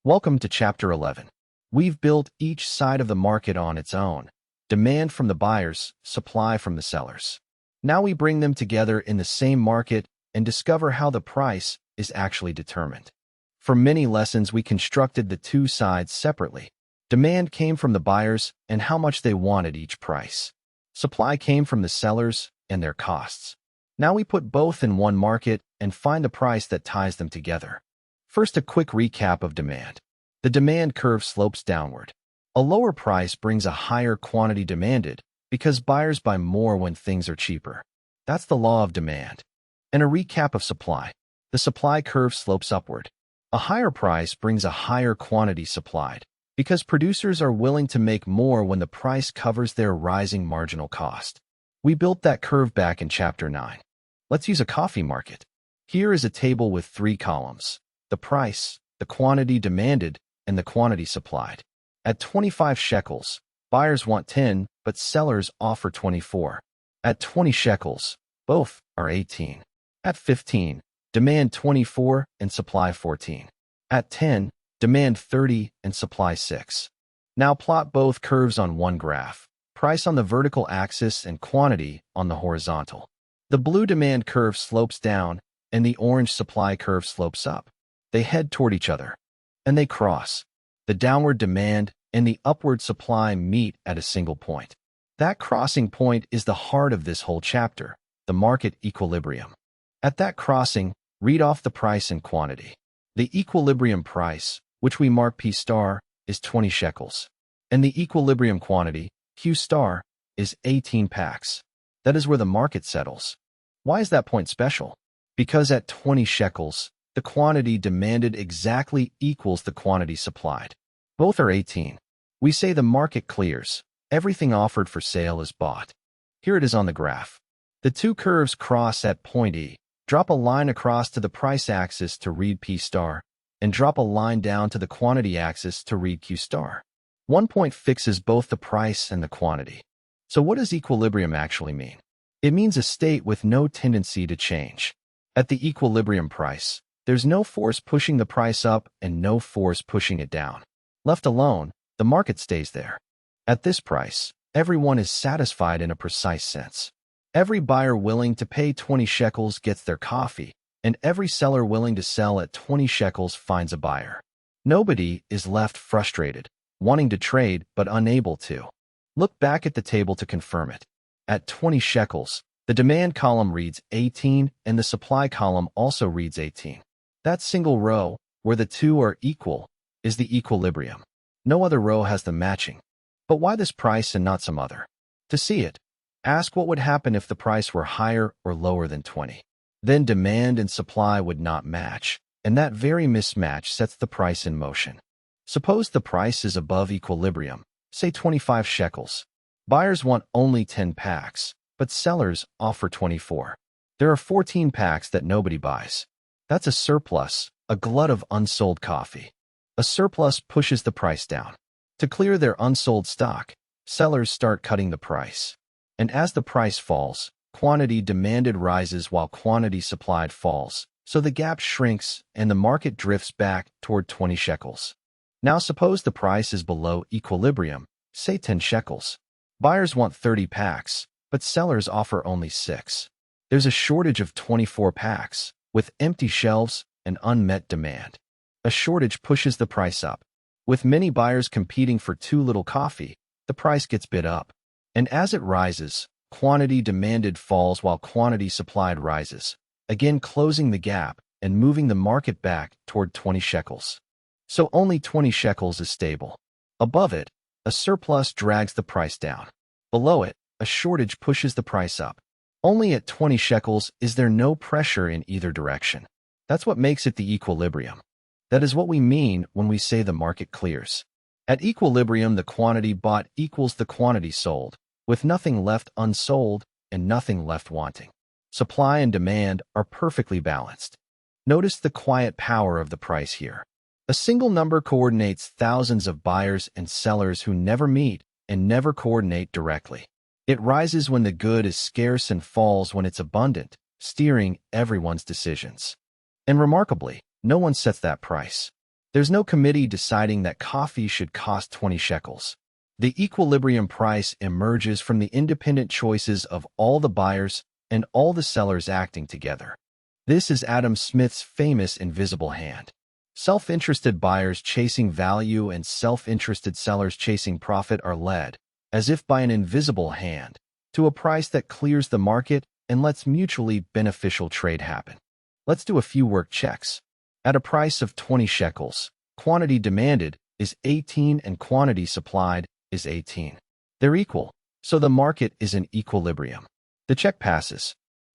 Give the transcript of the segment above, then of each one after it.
Welcome to Chapter 11. We've built each side of the market on its own. Demand from the buyers, supply from the sellers. Now we bring them together in the same market and discover how the price is actually determined. For many lessons, we constructed the two sides separately. Demand came from the buyers and how much they wanted each price. Supply came from the sellers and their costs. Now we put both in one market and find the price that ties them together. First, a quick recap of demand. The demand curve slopes downward. A lower price brings a higher quantity demanded because buyers buy more when things are cheaper. That's the law of demand. And a recap of supply. The supply curve slopes upward. A higher price brings a higher quantity supplied because producers are willing to make more when the price covers their rising marginal cost. We built that curve back in Chapter 9. Let's use a coffee market. Here is a table with 3 columns. The price, the quantity demanded, and the quantity supplied. At 25 shekels, buyers want 10, but sellers offer 24. At 20 shekels, both are 18. At 15, demand 24 and supply 14. At 10, demand 30 and supply 6. Now plot both curves on one graph, price on the vertical axis and quantity on the horizontal. The blue demand curve slopes down, and the orange supply curve slopes up. They head toward each other, and they cross. The downward demand and the upward supply meet at a single point. That crossing point is the heart of this whole chapter, the market equilibrium. At that crossing, read off the price and quantity. The equilibrium price, which we mark P star, is 20 shekels, and the equilibrium quantity, Q star, is 18 packs. That is where the market settles. Why is that point special? Because at 20 shekels, the quantity demanded exactly equals the quantity supplied. Both are 18. We say the market clears. Everything offered for sale is bought. Here it is on the graph. The two curves cross at point E. Drop a line across to the price axis to read P star, and drop a line down to the quantity axis to read Q star. One point fixes both the price and the quantity. So what does equilibrium actually mean? It means a state with no tendency to change. At the equilibrium price, there's no force pushing the price up and no force pushing it down. Left alone, the market stays there. At this price, everyone is satisfied in a precise sense. Every buyer willing to pay 20 shekels gets their coffee, and every seller willing to sell at 20 shekels finds a buyer. Nobody is left frustrated, wanting to trade but unable to. Look back at the table to confirm it. At 20 shekels, the demand column reads 18 and the supply column also reads 18. That single row, where the two are equal, is the equilibrium. No other row has them matching. But why this price and not some other? To see it, ask what would happen if the price were higher or lower than 20. Then demand and supply would not match, and that very mismatch sets the price in motion. Suppose the price is above equilibrium, say 25 shekels. Buyers want only 10 packs, but sellers offer 24. There are 14 packs that nobody buys. That's a surplus, a glut of unsold coffee. A surplus pushes the price down. To clear their unsold stock, sellers start cutting the price. And as the price falls, quantity demanded rises while quantity supplied falls, so the gap shrinks and the market drifts back toward 20 shekels. Now suppose the price is below equilibrium, say 10 shekels. Buyers want 30 packs, but sellers offer only 6. There's a shortage of 24 packs, with empty shelves and unmet demand. A shortage pushes the price up. With many buyers competing for too little coffee, the price gets bid up. And as it rises, quantity demanded falls while quantity supplied rises, again closing the gap and moving the market back toward 20 shekels. So only 20 shekels is stable. Above it, a surplus drags the price down. Below it, a shortage pushes the price up. Only at 20 shekels is there no pressure in either direction. That's what makes it the equilibrium. That is what we mean when we say the market clears. At equilibrium, the quantity bought equals the quantity sold, with nothing left unsold and nothing left wanting. Supply and demand are perfectly balanced. Notice the quiet power of the price here. A single number coordinates thousands of buyers and sellers who never meet and never coordinate directly. It rises when the good is scarce and falls when it's abundant, steering everyone's decisions. And remarkably, no one sets that price. There's no committee deciding that coffee should cost 20 shekels. The equilibrium price emerges from the independent choices of all the buyers and all the sellers acting together. This is Adam Smith's famous invisible hand. Self-interested buyers chasing value and self-interested sellers chasing profit are led, as if by an invisible hand, to a price that clears the market and lets mutually beneficial trade happen. Let's do a few work checks. At a price of 20 shekels, quantity demanded is 18 and quantity supplied is 18. They're equal, so the market is in equilibrium. The check passes.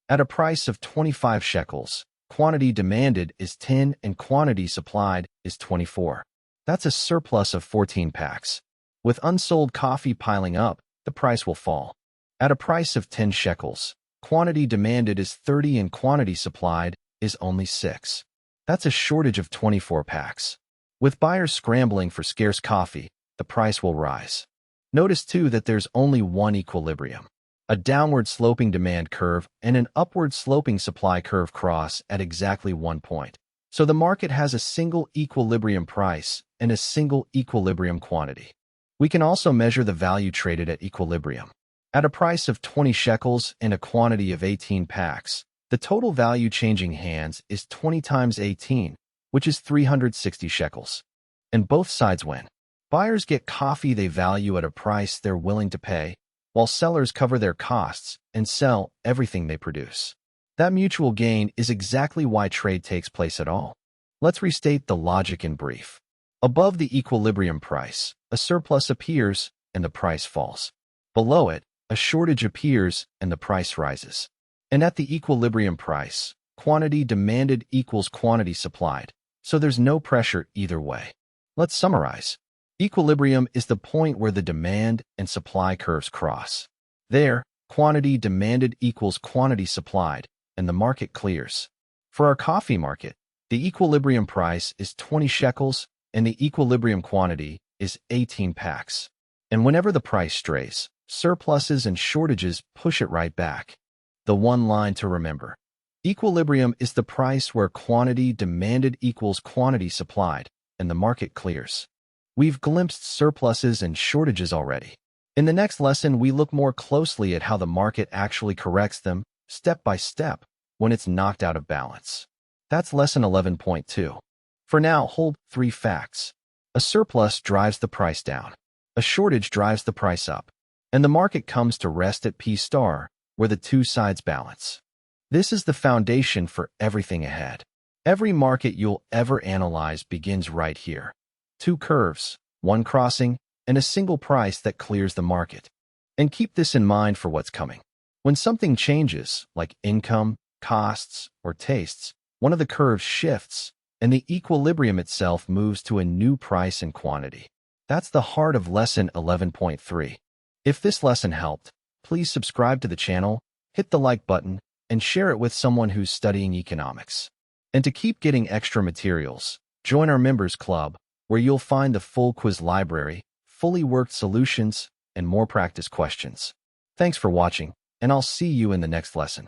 At a price of 25 shekels, quantity demanded is 10 and quantity supplied is 24. That's a surplus of 14 packs. With unsold coffee piling up, the price will fall. At a price of 10 shekels, quantity demanded is 30 and quantity supplied is only 6. That's a shortage of 24 packs. With buyers scrambling for scarce coffee, the price will rise. Notice too that there's only one equilibrium. A downward sloping demand curve and an upward sloping supply curve cross at exactly one point. So the market has a single equilibrium price and a single equilibrium quantity. We can also measure the value traded at equilibrium. At a price of 20 shekels and a quantity of 18 packs, the total value changing hands is 20 times 18, which is 360 shekels. And both sides win. Buyers get coffee they value at a price they're willing to pay, while sellers cover their costs and sell everything they produce. That mutual gain is exactly why trade takes place at all. Let's restate the logic in brief. Above the equilibrium price, a surplus appears and the price falls. Below it, a shortage appears and the price rises. And at the equilibrium price, quantity demanded equals quantity supplied, so there's no pressure either way. Let's summarize. Equilibrium is the point where the demand and supply curves cross. There, quantity demanded equals quantity supplied, and the market clears. For our coffee market, the equilibrium price is 20 shekels, and the equilibrium quantity is 18 packs. And whenever the price strays, surpluses and shortages push it right back. The one line to remember. Equilibrium is the price where quantity demanded equals quantity supplied, and the market clears. We've glimpsed surpluses and shortages already. In the next lesson, we look more closely at how the market actually corrects them, step by step, when it's knocked out of balance. That's lesson 11.2. For now, hold 3 facts. A surplus drives the price down. A shortage drives the price up. And the market comes to rest at P star, where the two sides balance. This is the foundation for everything ahead. Every market you'll ever analyze begins right here. 2 curves, 1 crossing, and a single price that clears the market. And keep this in mind for what's coming. When something changes, like income, costs, or tastes, one of the curves shifts, and the equilibrium itself moves to a new price and quantity. That's the heart of lesson 11.3. If this lesson helped, please subscribe to the channel, hit the like button, and share it with someone who's studying economics. And to keep getting extra materials, join our members club, where you'll find the full quiz library, fully worked solutions, and more practice questions. Thanks for watching, and I'll see you in the next lesson.